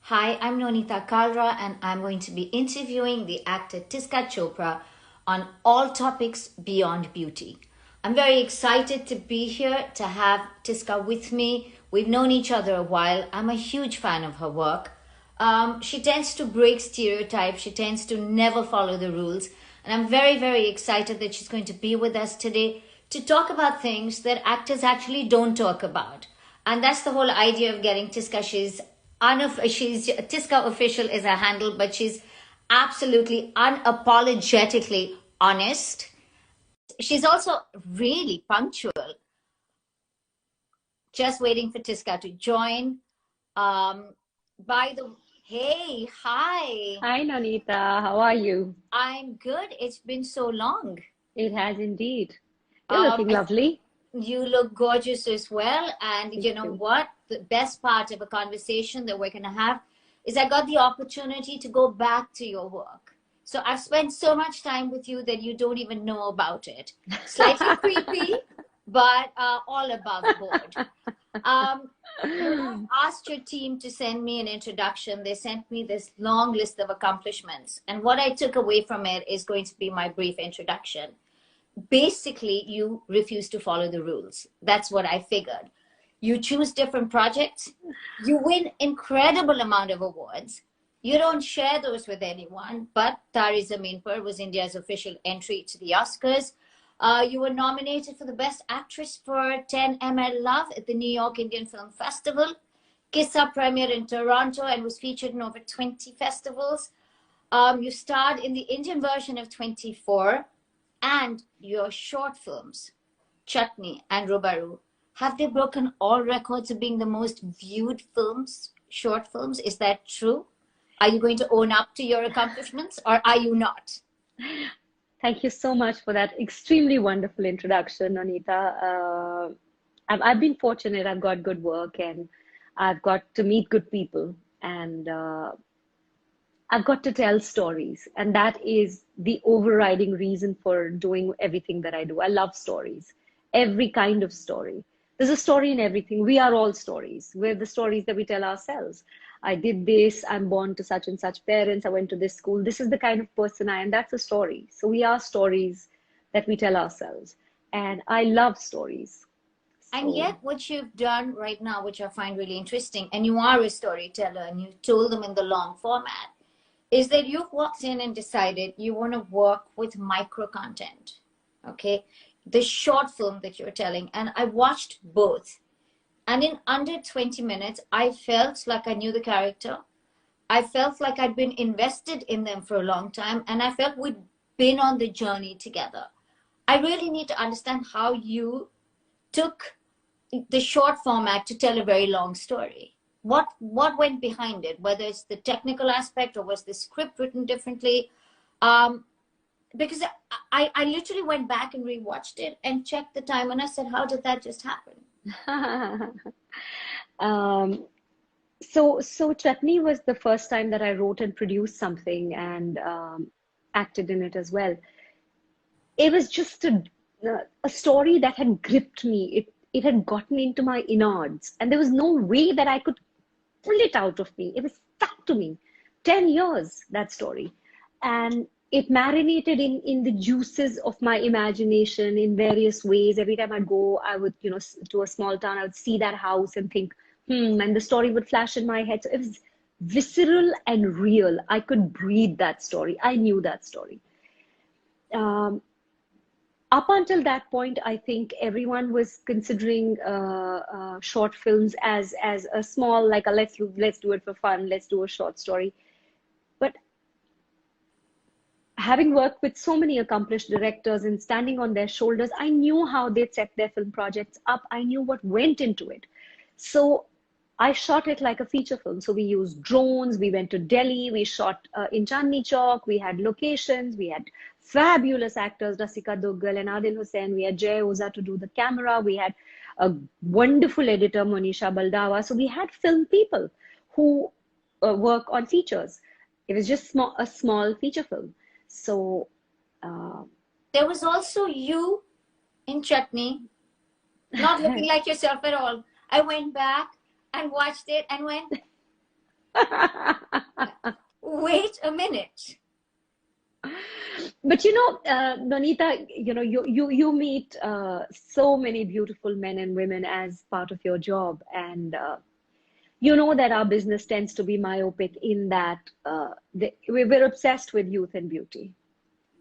Hi, I'm Nonita Kalra, and I'm going to be interviewing the actor Tiska Chopra on all topics beyond beauty. I'm very excited to be here to have Tiska with me. We've known each other a while. I'm a huge fan of her work. She tends to break stereotypes, she tends to never follow the rules, and I'm very, very excited that she's going to be with us today to talk about things that actors actually don't talk about. And that's the whole idea of getting Tiska. She's Tiska official is her handle, but she's absolutely unapologetically honest. She's also really punctual. Just waiting for Tiska to join. Um, by the Hey, hi. Hi, Nonita. How are you? I'm good. It's been so long. It has indeed. You're looking I lovely. You look gorgeous as well. And Thank you know you. what? The best part of a conversation that we're going to have is I got the opportunity to go back to your work. So I've spent so much time with you that you don't even know about it. Slightly creepy, but all above board. When I asked your team to send me an introduction, they sent me this long list of accomplishments. And what I took away from it is going to be my brief introduction. Basically, you refuse to follow the rules. That's what I figured. You choose different projects, you win incredible amount of awards, you don't share those with anyone, but Tari Zameen Par was India's official entry to the Oscars. You were nominated for the Best Actress for 10 ML Love at the New York Indian Film Festival. Kissa premiered in Toronto and was featured in over 20 festivals. You starred in the Indian version of 24, and your short films, Chutney and Rubaru, have they broken all records of being the most viewed short films? Is that true? Are you going to own up to your accomplishments or are you not? Thank you so much for that extremely wonderful introduction, Nonita. I've been fortunate. I've got good work and I've got to meet good people and I've got to tell stories. And that is the overriding reason for doing everything that I do. I love stories, every kind of story. There's a story in everything. We are all stories. We're the stories that we tell ourselves. I did this, I'm born to such and such parents, I went to this school. This is the kind of person I am. That's a story. So we are stories that we tell ourselves. And I love stories. And So yet, what you've done right now, which I find really interesting, and you are a storyteller and you told them in the long format, is that you've walked in and decided you want to work with micro content. Okay. The short film that you're telling, and I watched both. And in under 20 minutes, I felt like I knew the character. I felt like I'd been invested in them for a long time, and I felt we'd been on the journey together. I really need to understand how you took the short format to tell a very long story. What went behind it? Whether it's the technical aspect or was the script written differently? Um, because I literally went back and rewatched it and checked the time, and I said, how did that just happen? um, so Chutney was the first time that I wrote and produced something and acted in it as well. It was just a story that had gripped me. It had gotten into my innards, and there was no way that I could pull it out of me. It was stuck to me. 10 years, that story, and it marinated in the juices of my imagination in various ways. Every time I'd go, I would, to a small town, I would see that house and think, and the story would flash in my head. So it was visceral and real. I could breathe that story. I knew that story. Um, Up until that point, I think everyone was considering short films as a small, like a let's do it for fun, let's do a short story. But having worked with so many accomplished directors and standing on their shoulders, I knew how they'd set their film projects up. I knew what went into it. So I shot it like a feature film. So we used drones, we went to Delhi, we shot in Chandni Chowk, we had locations, we had fabulous actors, Rasika Duggal and Adil Hussain, we had Jay Oza to do the camera, we had a wonderful editor, Monisha Baldawa. So we had film people who work on features. It was just a small feature film. So uh, There was also you in Chutney, not looking like yourself at all. I went back and watched it and went, Wait a minute. But Nonita, you meet so many beautiful men and women as part of your job, and you know that our business tends to be myopic in that we're obsessed with youth and beauty,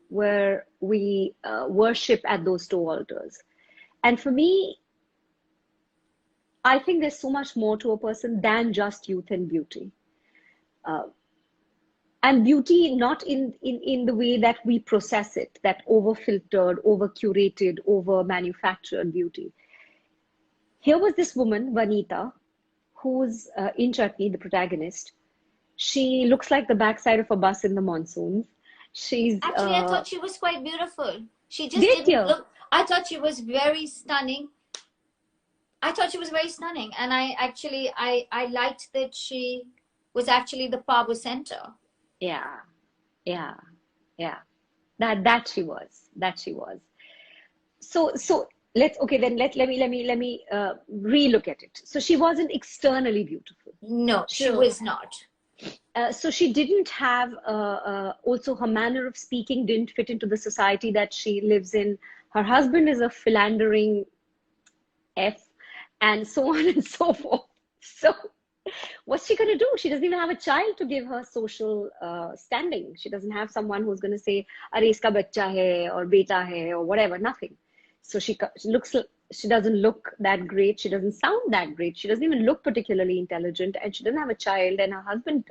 where we worship at those two altars. And for me, I think there's so much more to a person than just youth and beauty. Uh, and beauty not in the way that we process it, that over filtered, over curated, over manufactured beauty. Here was this woman, Vanita, who's in Chutney, the protagonist. She looks like the backside of a bus in the monsoons. She's Actually, I thought she was quite beautiful. She just did didn't you? look. I thought she was very stunning. I thought she was very stunning, and I liked that she was actually the power center. Yeah, yeah, yeah. That she was. That she was. So let me relook at it. So she wasn't externally beautiful. No, she So was not. so she didn't have also her manner of speaking didn't fit into the society that she lives in. Her husband is a philandering F, and so on and so forth. So what's she going to do? She doesn't even have a child to give her social standing. She doesn't have someone who's going to say, "Arey iska bachcha hai," or "beta hai," or whatever. Nothing. So she looks. She doesn't look that great. She doesn't sound that great. She doesn't even look particularly intelligent, and she doesn't have a child. And her husband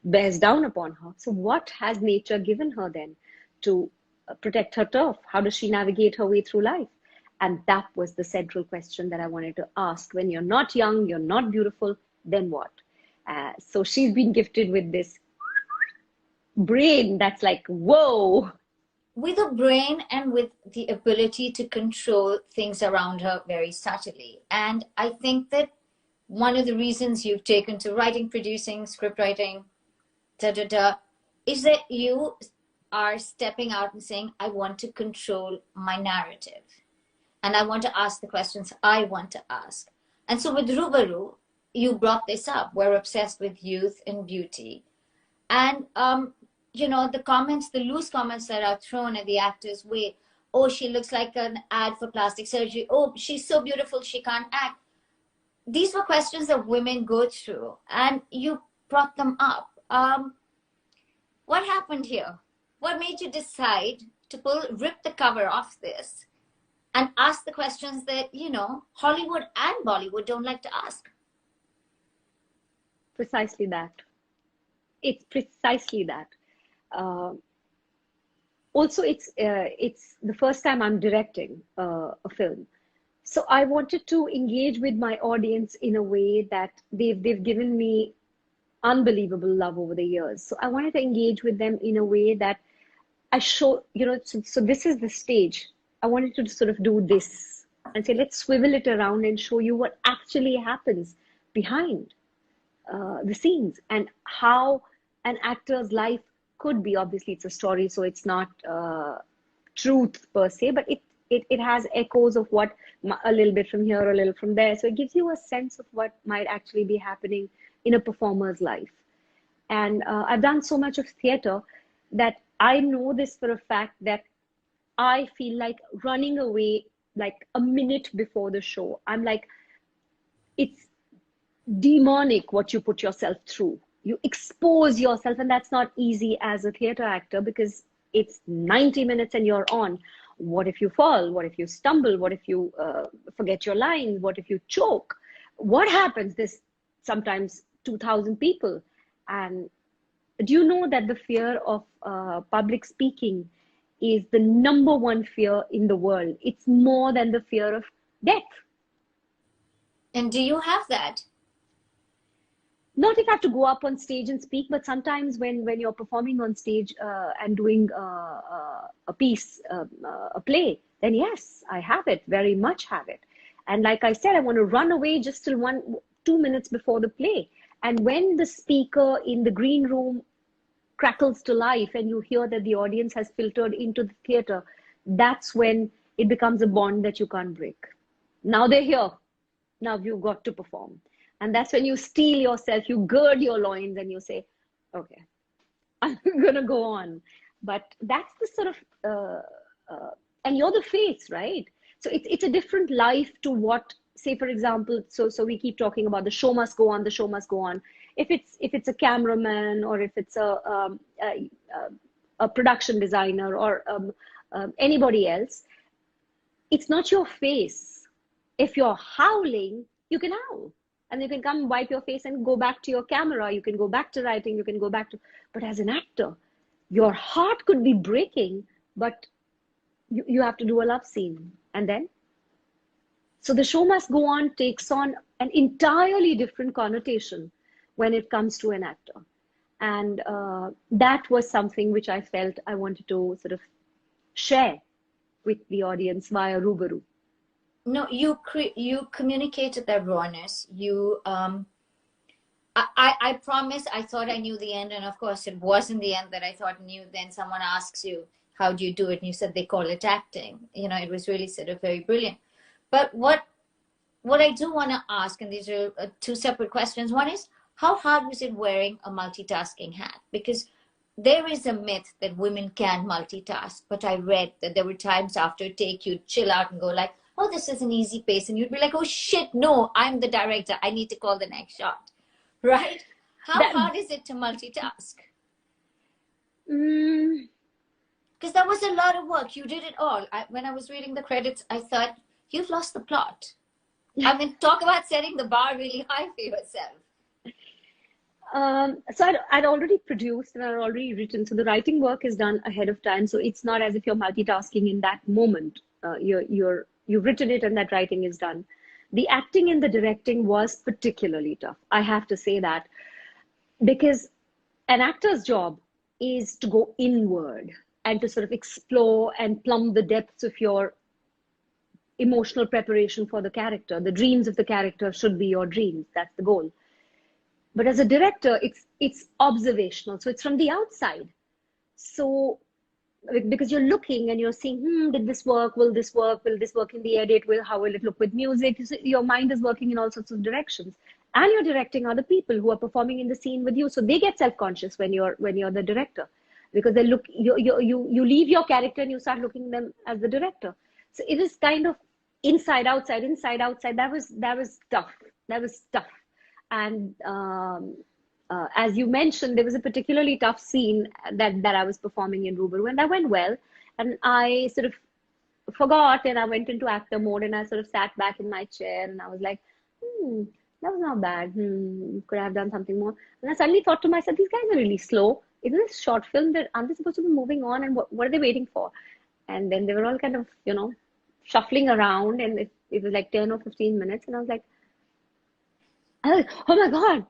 bears down upon her. So what has nature given her then to protect her turf? How does she navigate her way through life? And that was the central question that I wanted to ask. When you're not young, you're not beautiful, then what? So she's been gifted with this brain that's like, whoa. With a brain and with the ability to control things around her very subtly. And I think that one of the reasons you've taken to writing, producing, script writing, is that you are stepping out and saying, I want to control my narrative. And I want to ask the questions I want to ask. And so with Rubaru, you brought this up. We're obsessed with youth and beauty. And the comments, the loose comments that are thrown at the actor's way. Oh, she looks like an ad for plastic surgery. Oh, she's so beautiful, she can't act. These were questions that women go through, and you brought them up. What happened here? What made you decide to rip the cover off this and ask the questions that, Hollywood and Bollywood don't like to ask? Precisely that. It's precisely that. Also, it's the first time I'm directing a film, so I wanted to engage with my audience in a way that they've given me unbelievable love over the years. So I wanted to engage with them in a way that I show, so this is the stage. I wanted to sort of do this and say, let's swivel it around and show you what actually happens behind the scenes and how an actor's life could be. Obviously it's a story, so it's not truth per se, but it has echoes of what a little bit from here, a little from there. So it gives you a sense of what might actually be happening in a performer's life. And I've done so much of theater that I know this for a fact that I feel like running away like a minute before the show. I'm like, it's demonic what you put yourself through. You expose yourself, and that's not easy as a theater actor because it's 90 minutes and you're on. What if you fall? What if you stumble? What if you forget your line? What if you choke? What happens? There's sometimes 2,000 people. And do you know that the fear of public speaking is the number one fear in the world? It's more than the fear of death. And do you have that? Not if I have to go up on stage and speak, but sometimes when you're performing on stage and doing a piece, a play, then yes, I have it, very much have it. And like I said, I want to run away just till 2 minutes before the play. And when the speaker in the green room crackles to life and you hear that the audience has filtered into the theater, that's when it becomes a bond that you can't break. Now they're here. Now you've got to perform. And that's when you steel yourself, you gird your loins and you say, okay, I'm going to go on. But that's the sort of, and you're the face, right? So it's a different life to what, say, for example, so we keep talking about the show must go on, the show must go on. If it's a cameraman, or if it's a production designer, or anybody else, it's not your face. If you're howling, you can howl. And you can come wipe your face and go back to your camera. You can go back to writing. You can go back to, but as an actor, your heart could be breaking, but you have to do a love scene. And then, so the show must go on takes on an entirely different connotation when it comes to an actor. And that was something which I felt I wanted to sort of share with the audience via Rubaru. No, you communicated that rawness. I promise I thought I knew the end, and of course it wasn't the end that I thought I knew. Then someone asks you, how do you do it? And you said they call it acting. You know, it was really sort of very brilliant. But what I do want to ask, and these are two separate questions. One is, how hard was it wearing a multitasking hat? Because there is a myth that women can multitask, but I read that there were times after a take you'd chill out and go like, oh, this is an easy pace. And you'd be like, oh shit, no, I'm the director. I need to call the next shot, right? How hard is it to multitask? Because that was a lot of work. You did it all. When I was reading the credits, I thought, you've lost the plot. I mean, talk about setting the bar really high for yourself. So I'd already produced and I'd already written. So the writing work is done ahead of time. So it's not as if you're multitasking in that moment. You've written it and that writing is done. The acting and the directing was particularly tough. I have to say that, because an actor's job is to go inward and to sort of explore and plumb the depths of your emotional preparation for the character. The dreams of the character should be your dreams. That's the goal. But as a director, it's observational. So it's from the outside. So because you're looking and you're seeing, did this work? Will this work? Will this work in the edit? How will it look with music? So your mind is working in all sorts of directions. And you're directing other people who are performing in the scene with you. So they get self-conscious when you're the director, because they look, you leave your character and you start looking at them as the director. So it is kind of inside, outside, inside, outside. That was tough. That was tough. And as you mentioned, there was a particularly tough scene that I was performing in Rubaru, and that went well. And I sort of forgot, and I went into actor mode, and I sort of sat back in my chair, and I was like, that was not bad. Could I have done something more? And I suddenly thought to myself, these guys are really slow. Isn't this short film that aren't they supposed to be moving on? And what are they waiting for? And then they were all kind of, shuffling around, and it was like 10 or 15 minutes, and I was like, oh my God,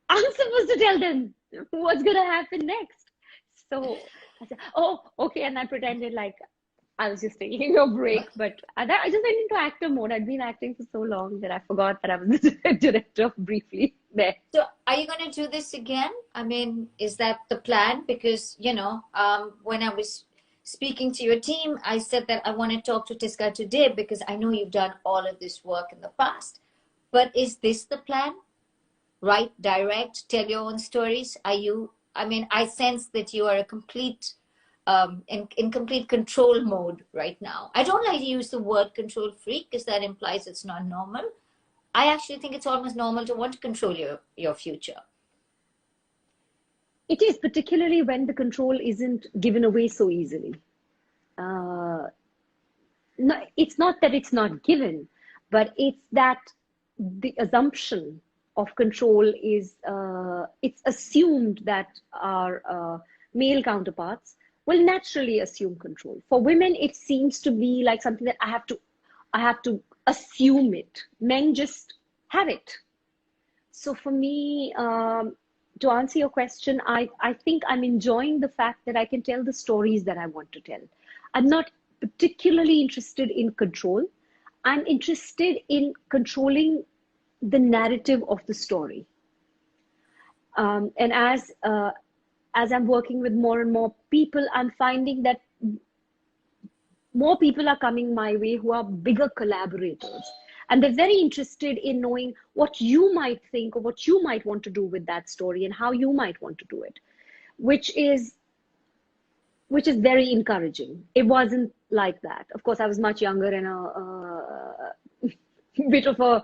I'm supposed to tell them what's going to happen next. So I said, oh, okay. And I pretended like I was just taking a break. But I just went into actor mode. I'd been acting for so long that I forgot that I was the director briefly there. So are you going to do this again? I mean, is that the plan? Because, when I was speaking to your team, I said that I want to talk to Tiska today because I know you've done all of this work in the past. But is this the plan? Write, direct, tell your own stories? I sense that you are a complete, in complete control mode right now. I don't like to use the word control freak because that implies it's not normal. I actually think it's almost normal to want to control your future. It is, particularly when the control isn't given away so easily. No, it's not that it's not given, but it's that the assumption of control is, it's assumed that our male counterparts will naturally assume control. For women, it seems to be like something that I have to assume it. Men just have it. So for me, to answer your question, I think I'm enjoying the fact that I can tell the stories that I want to tell. I'm not particularly interested in control. I'm interested in controlling the narrative of the story. And as I'm working with more and more people, I'm finding that more people are coming my way who are bigger collaborators. And they're very interested in knowing what you might think or what you might want to do with that story and how you might want to do it, which is very encouraging. It wasn't like that. Of course, I was much younger and a bit of a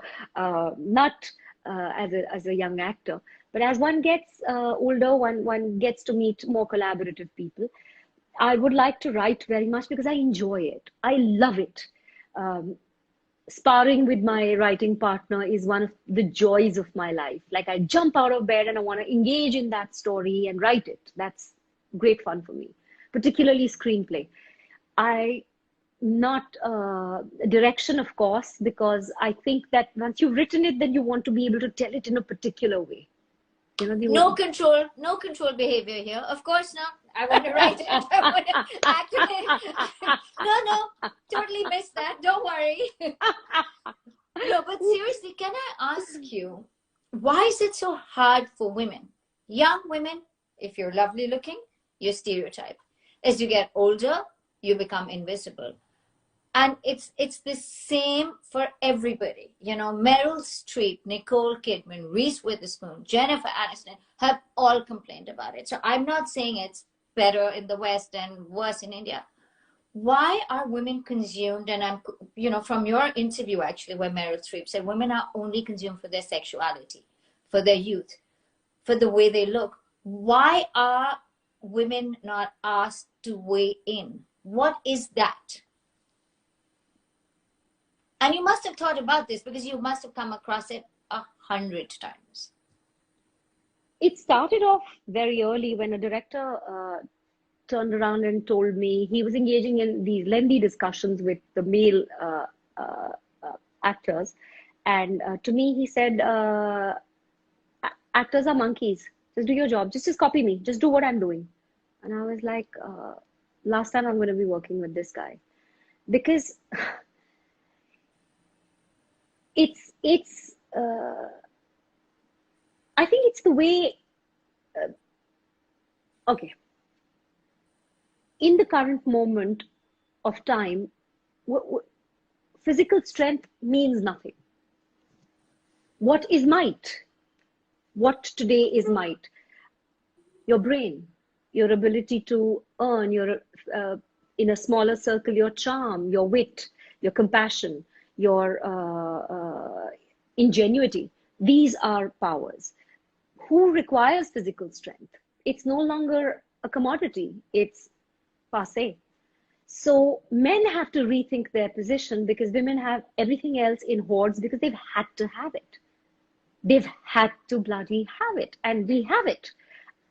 nut as a young actor. But as one gets older, one gets to meet more collaborative people. I would like to write very much because I enjoy it. I love it. Sparring with my writing partner is one of the joys of my life. Like, I jump out of bed and I want to engage in that story and write it. That's great fun for me, particularly screenplay. I not direction, of course, because I think that once you've written it, then you want to be able to tell it in a particular way. You know, no control behavior here. Of course not. I want to write it. I want to act it. No, totally missed that. Don't worry. No, but seriously, can I ask you, why is it so hard for women? Young women, if you're lovely looking, you're stereotyped. As you get older, you become invisible. And it's the same for everybody. You know, Meryl Streep, Nicole Kidman, Reese Witherspoon, Jennifer Aniston have all complained about it. So I'm not saying it's better in the West and worse in India. Why are women consumed? And I'm, you know, from your interview actually, where Meryl Streep said women are only consumed for their sexuality, for their youth, for the way they look. Why are women not asked to weigh in? What is that? And you must have thought about this because you must have come across it 100 times. It started off very early when a director turned around and told me he was engaging in these lengthy discussions with the male actors. And to me, he said, actors are monkeys. Just do your job. Just copy me. Just do what I'm doing. And I was like, last time I'm going to be working with this guy. Because I think it's the way, okay. In the current moment of time, physical strength means nothing. What is might? What today is might? Your brain, your ability to earn, your in a smaller circle, your charm, your wit, your compassion, your ingenuity. These are powers. Who requires physical strength? It's no longer a commodity. It's passé. So men have to rethink their position because women have everything else in hordes because they've had to have it. They've had to bloody have it. And we have it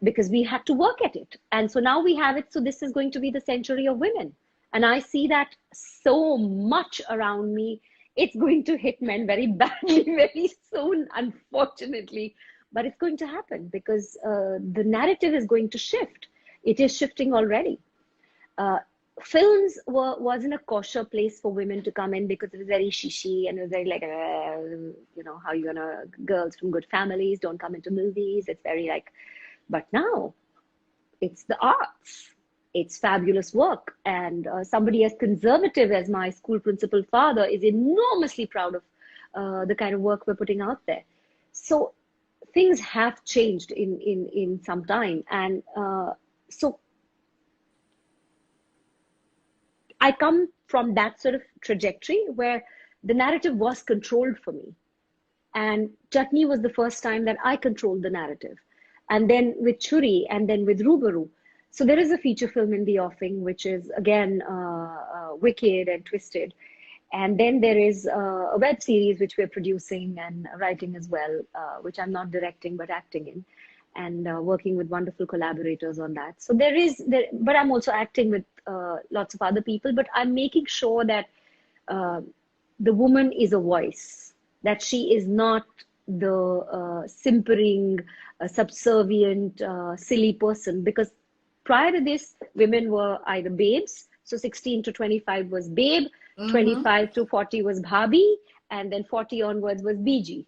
because we had to work at it. And so now we have it. So this is going to be the century of women. And I see that so much around me. It's going to hit men very badly very soon, unfortunately. But it's going to happen because the narrative is going to shift. It is shifting already. Films wasn't a kosher place for women to come in because it was very shishi and it was very like, you know, how you gonna, girls from good families don't come into movies. It's very like, but now it's the arts. It's fabulous work. And somebody as conservative as my school principal father is enormously proud of the kind of work we're putting out there. So things have changed in some time. And so I come from that sort of trajectory where the narrative was controlled for me. And Chutney was the first time that I controlled the narrative. And then with Churi and then with Rubaru. So there is a feature film in the offing, which is again wicked and twisted. And then there is a web series which we're producing and writing as well, which I'm not directing but acting in, and working with wonderful collaborators on that. So but I'm also acting with lots of other people, but I'm making sure that the woman is a voice, that she is not the simpering, subservient, silly person. Because prior to this, women were either babes. So 16 to 25 was babe, 25 to 40 was bhabi, and then 40 onwards was biji.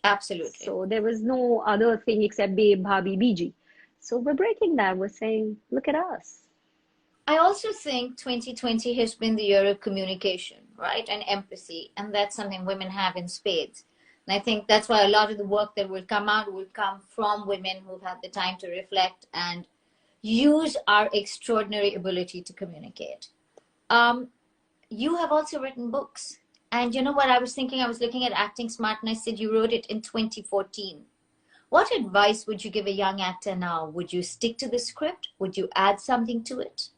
Absolutely. So there was no other thing except babe, bhabi, biji. So we're breaking that. We're saying, look at us. I also think 2020 has been the year of communication, right? And empathy. And that's something women have in spades. And I think that's why a lot of the work that will come out will come from women who've had the time to reflect and use our extraordinary ability to communicate. You have also written books. And you know what I was thinking? I was looking at Acting Smart and I said you wrote it in 2014. What advice would you give a young actor now? Would you stick to the script? Would you add something to it?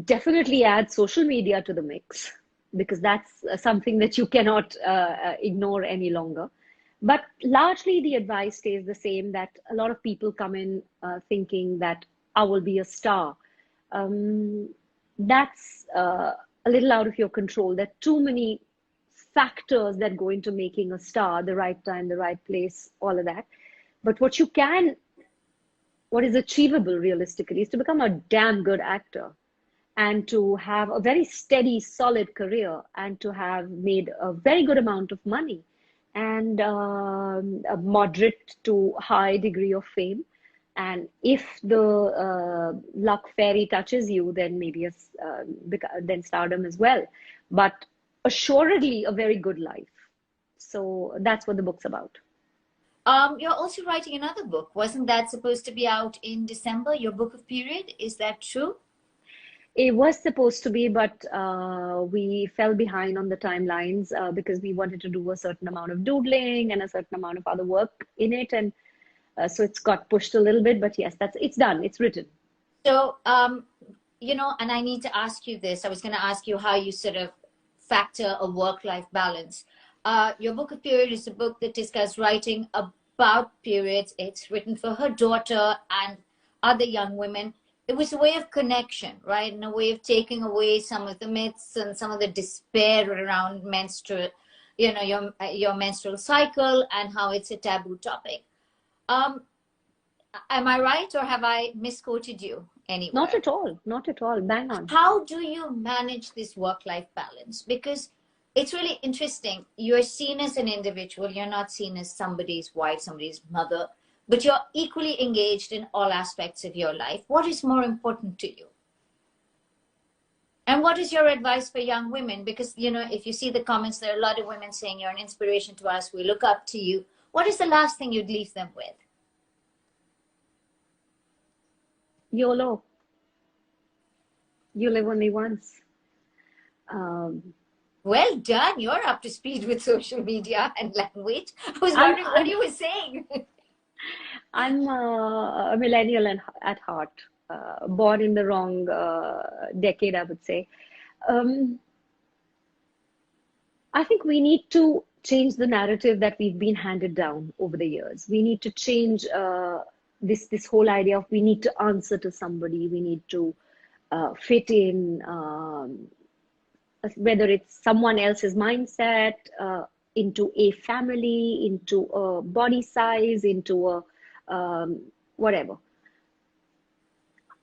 Definitely add social media to the mix, because that's something that you cannot ignore any longer. But largely the advice stays the same, that a lot of people come in thinking that I will be a star. That's a little out of your control. There are too many factors that go into making a star, the right time, the right place, all of that. But what is achievable realistically is to become a damn good actor and to have a very steady, solid career and to have made a very good amount of money and a moderate to high degree of fame. And if the luck fairy touches you, then maybe then stardom as well. But assuredly, a very good life. So that's what the book's about. You're also writing another book. Wasn't that supposed to be out in December, your book of period? Is that true? It was supposed to be, but we fell behind on the timelines because we wanted to do a certain amount of doodling and a certain amount of other work in it. And so it's got pushed a little bit, but yes, it's done. It's written. So, and I need to ask you this. I was going to ask you how you sort of factor a work-life balance. Your book of period is a book that discusses writing about periods. It's written for her daughter and other young women. It was a way of connection, right? And a way of taking away some of the myths and some of the despair around your menstrual cycle and how it's a taboo topic. Am I right, or have I misquoted you anywhere? Not at all. Not at all. Bang on. How do you manage this work-life balance? Because it's really interesting. You're seen as an individual. You're not seen as somebody's wife, somebody's mother, but you're equally engaged in all aspects of your life. What is more important to you? And what is your advice for young women? Because, if you see the comments, there are a lot of women saying you're an inspiration to us. We look up to you. What is the last thing you'd leave them with? YOLO. You live only once. Well done. You're up to speed with social media and language. I was wondering what you were saying. I'm a millennial at heart, born in the wrong decade, I would say. I think we need to change the narrative that we've been handed down over the years. We need to change this whole idea of we need to answer to somebody, we need to fit in, whether it's someone else's mindset, into a family, into a body size, into a whatever.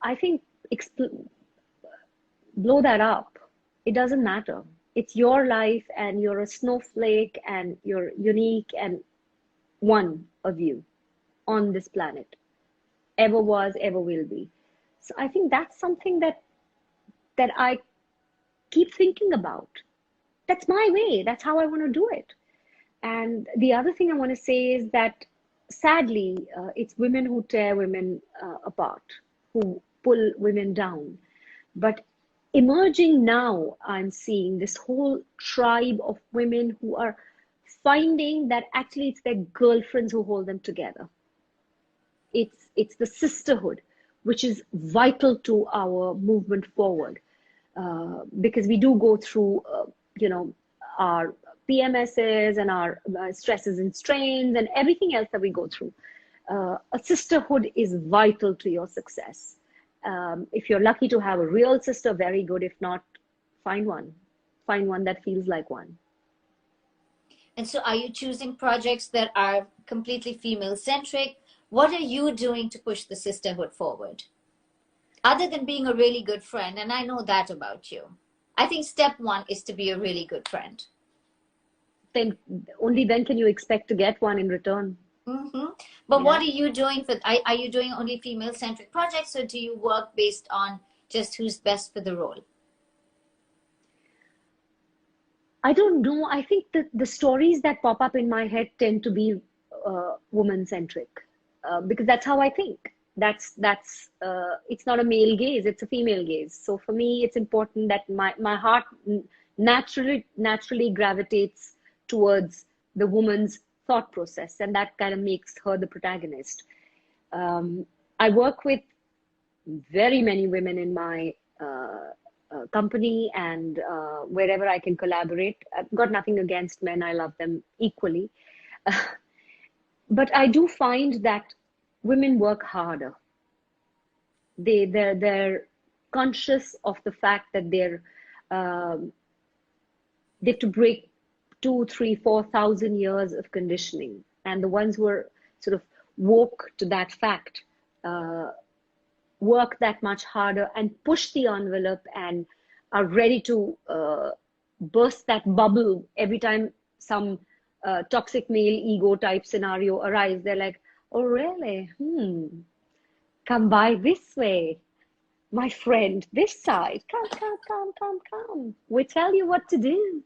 I think blow that up. It doesn't matter. It's your life and you're a snowflake and you're unique and one of you on this planet. Ever was, ever will be. So I think that's something that I keep thinking about. That's my way. That's how I want to do it. And the other thing I want to say is that sadly, it's women who tear women apart, who pull women down. But emerging now, I'm seeing this whole tribe of women who are finding that actually it's their girlfriends who hold them together. It's the sisterhood, which is vital to our movement forward, because we do go through, our PMSs and our stresses and strains and everything else that we go through. A sisterhood is vital to your success. If you're lucky to have a real sister, very good. If not, find one. Find one that feels like one. And so are you choosing projects that are completely female-centric? What are you doing to push the sisterhood forward? Other than being a really good friend, and I know that about you. I think step one is to be a really good friend. Then only then can you expect to get one in return. Mm-hmm. But what are you doing are you doing only female-centric projects, or do you work based on just who's best for the role? I don't know. I think that the stories that pop up in my head tend to be woman centric, because that's how I think. It's not a male gaze; it's a female gaze. So for me, it's important that my heart naturally gravitates towards the woman's thought process, and that kind of makes her the protagonist. I work with very many women in my company, and wherever I can collaborate. I've got nothing against men, I love them equally. But I do find that women work harder. They're conscious of the fact that they have to break 2, 3, 4,000 years of conditioning. And the ones who are sort of woke to that fact work that much harder and push the envelope and are ready to burst that bubble every time some toxic male ego type scenario arrives. They're like, oh, really? Come by this way, my friend, this side. Come. We tell you what to do.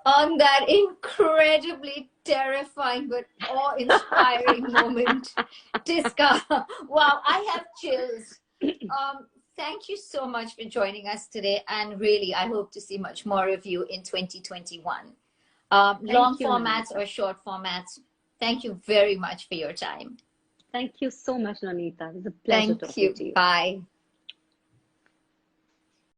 On that incredibly terrifying but awe-inspiring moment, Tisca, wow, I have chills. Thank you so much for joining us today, and really, I hope to see much more of you in 2021. Long formats or short formats. Thank you very much for your time. Thank you so much, Nonita. It was a pleasure talking to you. Bye.